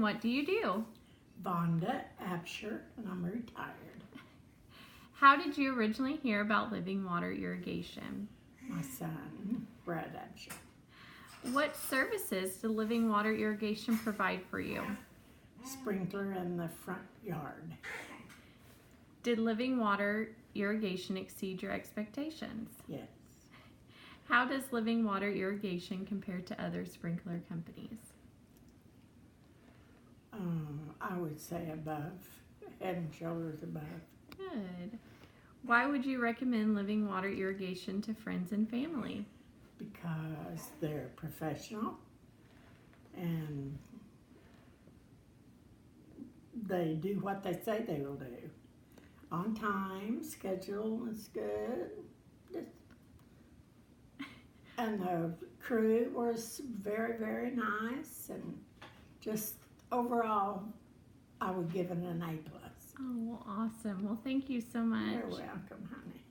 what do you do? Vonda Absher, and I'm retired. How did you originally hear about Living Water Irrigation? My son, Brad Absher. What services does Living Water Irrigation provide for you? Sprinkler in the front yard. Did Living Water Irrigation exceed your expectations? Yes. How does Living Water Irrigation compare to other sprinkler companies? I would say above, head and shoulders above. Good. Why would you recommend Living Water Irrigation to friends and family? Because they're professional and they do what they say they will do. On time, schedule is good. And the crew was very, very nice, and just overall, I would give it an A+. Oh, well, awesome. Well, thank you so much. You're welcome, honey.